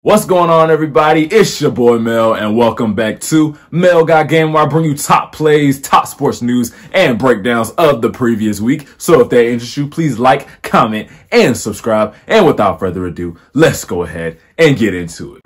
What's going on, everybody? It's your boy Mel, and welcome back to Mel Got Game, where I bring you top plays, top sports news, and breakdowns of the previous week. So if that interests you, please like, comment, and subscribe. And without further ado, let's go ahead and get into it.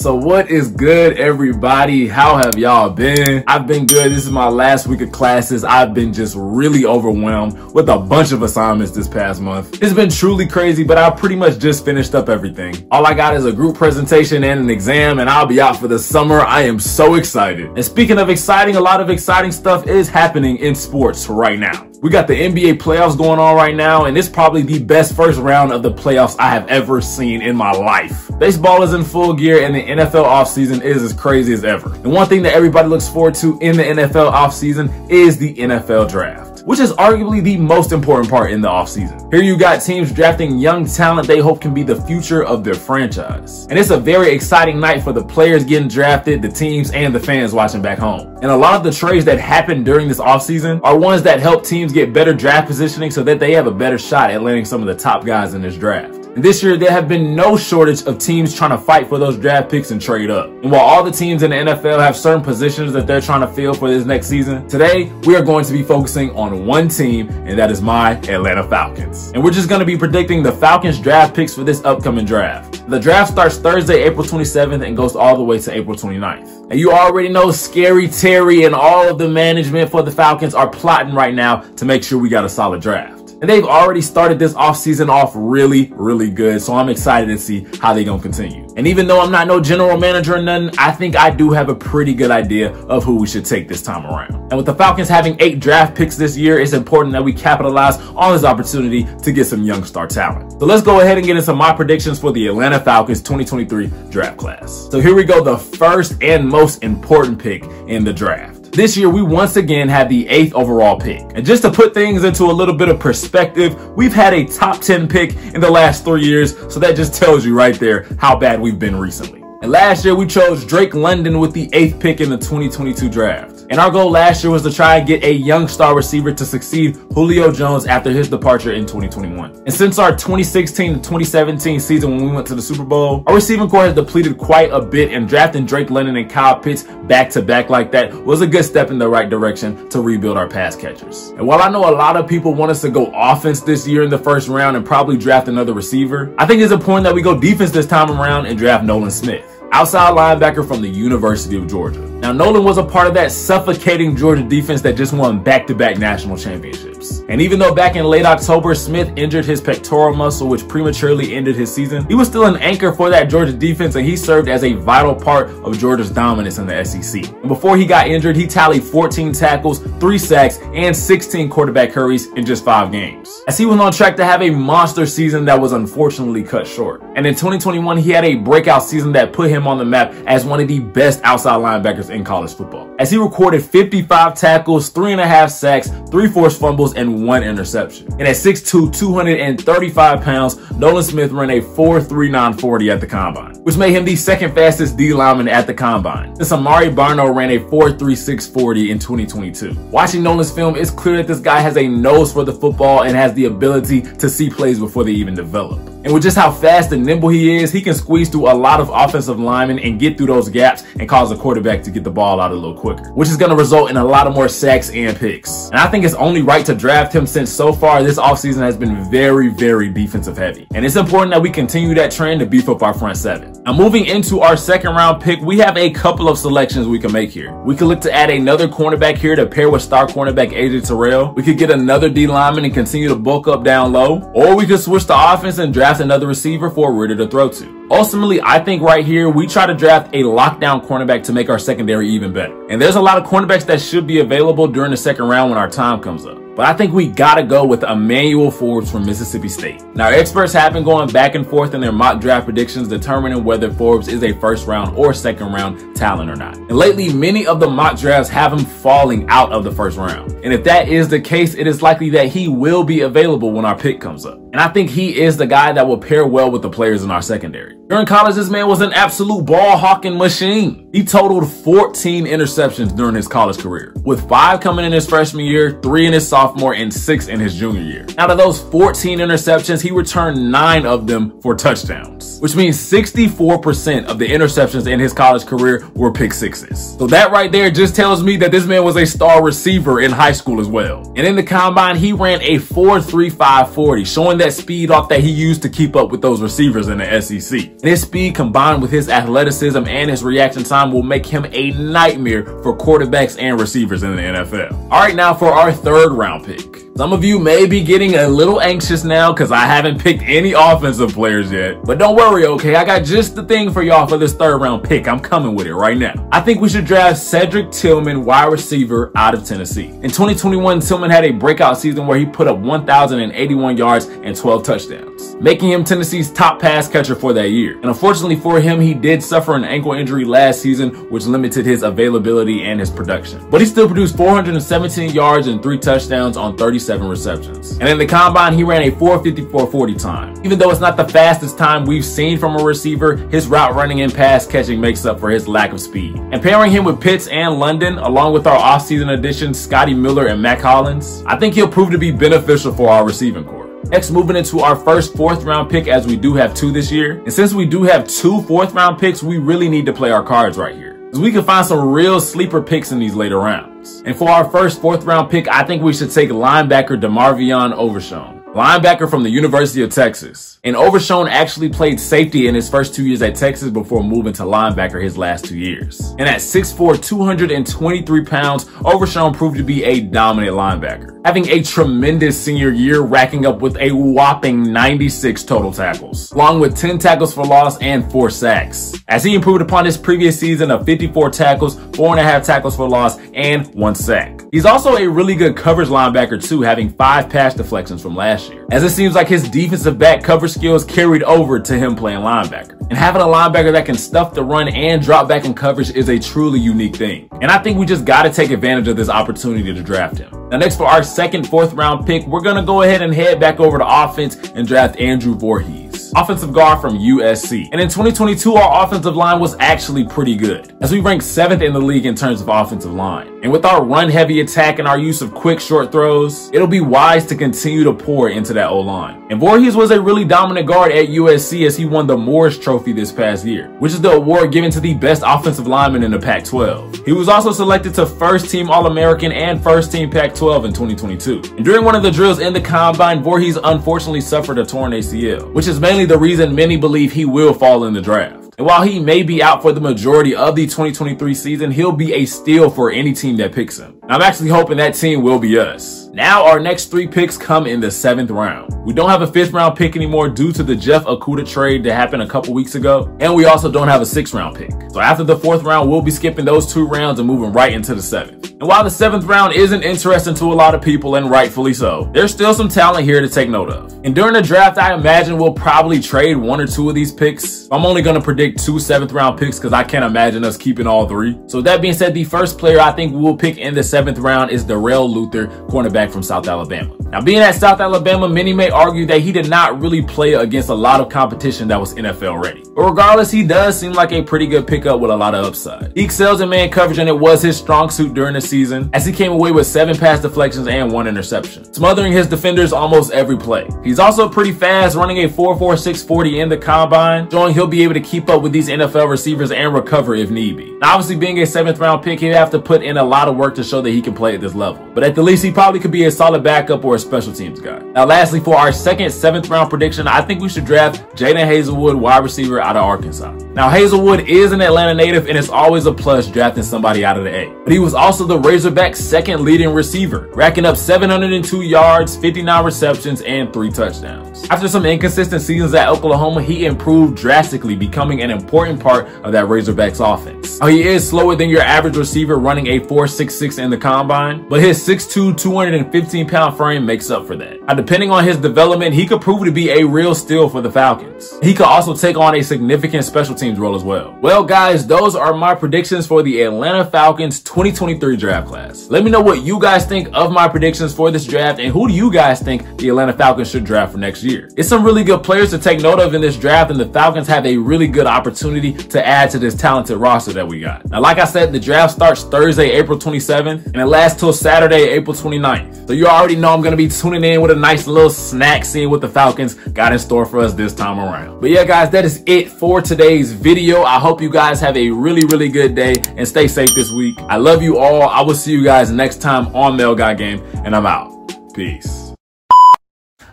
So what is good, everybody? How have y'all been? I've been good. This is my last week of classes. I've been just really overwhelmed with a bunch of assignments this past month. It's been truly crazy, but I pretty much just finished up everything. All I got is a group presentation and an exam, and I'll be out for the summer. I am so excited. And speaking of exciting, a lot of exciting stuff is happening in sports right now. We got the NBA playoffs going on right now, and it's probably the best first round of the playoffs I have ever seen in my life. Baseball is in full gear, and the NFL offseason is as crazy as ever. And one thing that everybody looks forward to in the NFL offseason is the NFL draft, which is arguably the most important part in the offseason. Here you got teams drafting young talent they hope can be the future of their franchise. And it's a very exciting night for the players getting drafted, the teams, and the fans watching back home. And a lot of the trades that happen during this offseason are ones that help teams get better draft positioning so that they have a better shot at landing some of the top guys in this draft. And this year, there have been no shortage of teams trying to fight for those draft picks and trade up. And while all the teams in the NFL have certain positions that they're trying to fill for this next season, today we are going to be focusing on one team, and that is my Atlanta Falcons. And we're just going to be predicting the Falcons draft picks for this upcoming draft. The draft starts Thursday, April 27th and goes all the way to April 29th. And you already know Scary Terry and all of the management for the Falcons are plotting right now to make sure we got a solid draft. And they've already started this offseason off really good, so I'm excited to see how they're going to continue. And even though I'm not no general manager or nothing, I think I do have a pretty good idea of who we should take this time around. And with the Falcons having 8 draft picks this year, it's important that we capitalize on this opportunity to get some young star talent. So let's go ahead and get into my predictions for the Atlanta Falcons 2023 draft class. So here we go, the first and most important pick in the draft. This year, we once again have the 8th overall pick. And just to put things into a little bit of perspective, we've had a top 10 pick in the last 3 years. So that just tells you right there how bad we've been recently. And last year, we chose Drake London with the 8th pick in the 2022 draft. And our goal last year was to try and get a young star receiver to succeed Julio Jones after his departure in 2021. And since our 2016 to 2017 season when we went to the Super Bowl, our receiving core has depleted quite a bit, and drafting Drake London and Kyle Pitts back-to-back like that was a good step in the right direction to rebuild our pass catchers. And while I know a lot of people want us to go offense this year in the first round and probably draft another receiver, I think it's important that we go defense this time around and draft Nolan Smith, outside linebacker from the University of Georgia. Now, Nolan was a part of that suffocating Georgia defense that just won back-to-back national championships. And even though back in late October, Smith injured his pectoral muscle, which prematurely ended his season, he was still an anchor for that Georgia defense, and he served as a vital part of Georgia's dominance in the SEC. And before he got injured, he tallied 14 tackles, 3 sacks, and 16 quarterback hurries in just 5 games, as he was on track to have a monster season that was unfortunately cut short. And in 2021, he had a breakout season that put him on the map as one of the best outside linebackers in college football, as he recorded 55 tackles, 3.5 sacks, 3 forced fumbles, and 1 interception. And at 6'2", 235 pounds, Nolan Smith ran a 4.39 40 at the combine, which made him the second fastest D lineman at the combine, since Amari Barno ran a 4.36 40 in 2022. Watching Nolan's film, it's clear that this guy has a nose for the football and has the ability to see plays before they even develop. And with just how fast and nimble he is, he can squeeze through a lot of offensive linemen and get through those gaps and cause the quarterback to get the ball out a little quicker, which is going to result in a lot of more sacks and picks. And I think it's only right to draft him, since so far this offseason has been very defensive heavy. And it's important that we continue that trend to beef up our front 7. Now, moving into our second round pick, we have a couple of selections we can make here. We could look to add another cornerback here to pair with star cornerback AJ Terrell. We could get another D lineman and continue to bulk up down low, or we could switch the offense and draft another receiver for a Ritter to throw to. Ultimately, I think right here, we try to draft a lockdown cornerback to make our secondary even better. And there's a lot of cornerbacks that should be available during the second round when our time comes up. But I think we gotta go with Emmanuel Forbes from Mississippi State. Now, experts have been going back and forth in their mock draft predictions determining whether Forbes is a first round or second round talent or not. And lately, many of the mock drafts have him falling out of the first round. And if that is the case, it is likely that he will be available when our pick comes up. And I think he is the guy that will pair well with the players in our secondary. During college, this man was an absolute ball-hawking machine. He totaled 14 interceptions during his college career, with 5 coming in his freshman year, 3 in his sophomore, and 6 in his junior year. Out of those 14 interceptions, he returned 9 of them for touchdowns, which means 64% of the interceptions in his college career were pick sixes. So that right there just tells me that this man was a star receiver in high school as well. And in the combine, he ran a 4.35 40, showing that speed off that he used to keep up with those receivers in the SEC. And his speed combined with his athleticism and his reaction time will make him a nightmare for quarterbacks and receivers in the NFL. All right, now for our 3rd round pick. Some of you may be getting a little anxious now because I haven't picked any offensive players yet. But don't worry, okay? I got just the thing for y'all for this 3rd round pick. I'm coming with it right now. I think we should draft Cedric Tillman, wide receiver out of Tennessee. In 2021, Tillman had a breakout season where he put up 1,081 yards and 12 touchdowns, making him Tennessee's top pass catcher for that year. And unfortunately for him, he did suffer an ankle injury last season, which limited his availability and his production. But he still produced 417 yards and 3 touchdowns on 37 receptions. And in the combine, he ran a 4.54 40 time. Even though it's not the fastest time we've seen from a receiver, his route running and pass catching makes up for his lack of speed. And pairing him with Pitts and London, along with our offseason additions, Scotty Miller and Mac Hollins, I think he'll prove to be beneficial for our receiving core. Next, moving into our first 4th round pick, as we do have 2 this year. And since we do have 2 4th round picks, we really need to play our cards right here, because we can find some real sleeper picks in these later rounds. And for our first 4th round pick, I think we should take linebacker DeMarvion Overshown, linebacker from the University of Texas. And Overshown actually played safety in his first 2 years at Texas before moving to linebacker his last 2 years. And at 6'4", 223 pounds, Overshown proved to be a dominant linebacker, having a tremendous senior year, racking up with a whopping 96 total tackles, along with 10 tackles for loss and 4 sacks, as he improved upon his previous season of 54 tackles, 4.5 tackles for loss, and 1 sack. He's also a really good coverage linebacker too, having 5 pass deflections from last year, as it seems like his defensive back coverage skills carried over to him playing linebacker. And having a linebacker that can stuff the run and drop back in coverage is a truly unique thing. And I think we just got to take advantage of this opportunity to draft him. Now, next for our second 4th round pick, we're going to go ahead and head back over to offense and draft Andrew Voorhees, offensive guard from USC. And in 2022, our offensive line was actually pretty good, as we ranked 7th in the league in terms of offensive line. And with our run-heavy attack and our use of quick short throws, it'll be wise to continue to pour into that O-line. And Voorhees was a really dominant guard at USC, as he won the Morris Trophy this past year, which is the award given to the best offensive lineman in the Pac-12. He was also selected to First Team All-American and First Team Pac-12 in 2022. And during one of the drills in the combine, Voorhees unfortunately suffered a torn ACL, which is mainly the reason many believe he will fall in the draft. And while he may be out for the majority of the 2023 season, he'll be a steal for any team that picks him. I'm actually hoping that team will be us. Now our next 3 picks come in the 7th round. We don't have a 5th round pick anymore due to the Jeff Okudah trade that happened a couple weeks ago. And we also don't have a 6th round pick. So after the 4th round, we'll be skipping those 2 rounds and moving right into the 7th. And while the 7th round isn't interesting to a lot of people, and rightfully so, there's still some talent here to take note of. And during the draft, I imagine we'll probably trade 1 or 2 of these picks. I'm only going to predict 2 7th round picks because I can't imagine us keeping all 3. So with that being said, the first player I think we will pick in the 7th round is Darrell Luther, cornerback from South Alabama. Now, being at South Alabama, many may argue that he did not really play against a lot of competition that was NFL ready. But regardless, he does seem like a pretty good pickup with a lot of upside. He excels in man coverage, and it was his strong suit during the season, as he came away with 7 pass deflections and 1 interception, smothering his defenders almost every play. He's also pretty fast, running a 4.46 40 in the combine, showing he'll be able to keep up with these NFL receivers and recover if need be. Now, obviously, being a 7th round pick, he'd have to put in a lot of work to show that he can play at this level. But at the least, he probably could be a solid backup or a special teams guy. Now, lastly, for our second 7th round prediction, I think we should draft Jaden Hazelwood, wide receiver out of Arkansas. Now, Hazelwood is an Atlanta native, and it's always a plus drafting somebody out of the A. But he was also the Razorbacks' 2nd leading receiver, racking up 702 yards, 59 receptions, and 3 touchdowns. After some inconsistent seasons at Oklahoma, he improved drastically, becoming an important part of that Razorbacks offense. Now, he is slower than your average receiver, running a 4.66 in the combine, but his 6'2", 215-pound frame makes up for that. Now, depending on his development, he could prove to be a real steal for the Falcons. He could also take on a significant special team teams roll as well. Well, guys, those are my predictions for the Atlanta Falcons 2023 draft class. Let me know what you guys think of my predictions for this draft, and who do you guys think the Atlanta Falcons should draft for next year? It's some really good players to take note of in this draft, and the Falcons have a really good opportunity to add to this talented roster that we got. Now, like I said, the draft starts Thursday, April 27th, and it lasts till Saturday, April 29th. So you already know I'm going to be tuning in with a nice little snack, seeing what the Falcons got in store for us this time around. But yeah, guys, that is it for today's video. I hope you guys have a really, really good day and stay safe this week. I love you all. I will see you guys next time on Mail Guy Game, and I'm out. Peace.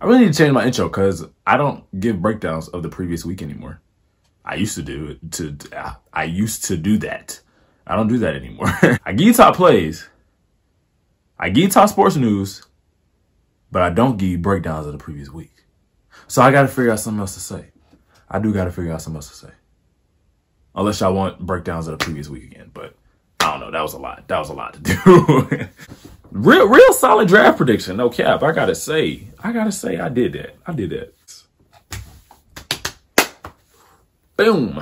I really need to change my intro because I don't give breakdowns of the previous week anymore. I used to do it. I used to do that. I don't do that anymore. I give you top plays. I give you top sports news, but I don't give you breakdowns of the previous week. So I got to figure out something else to say. I do got to figure out something else to say. Unless y'all want breakdowns of the previous week again, but I don't know. That was a lot. That was a lot to do. Real solid draft prediction. No cap. I gotta say I did that. I did that. Boom.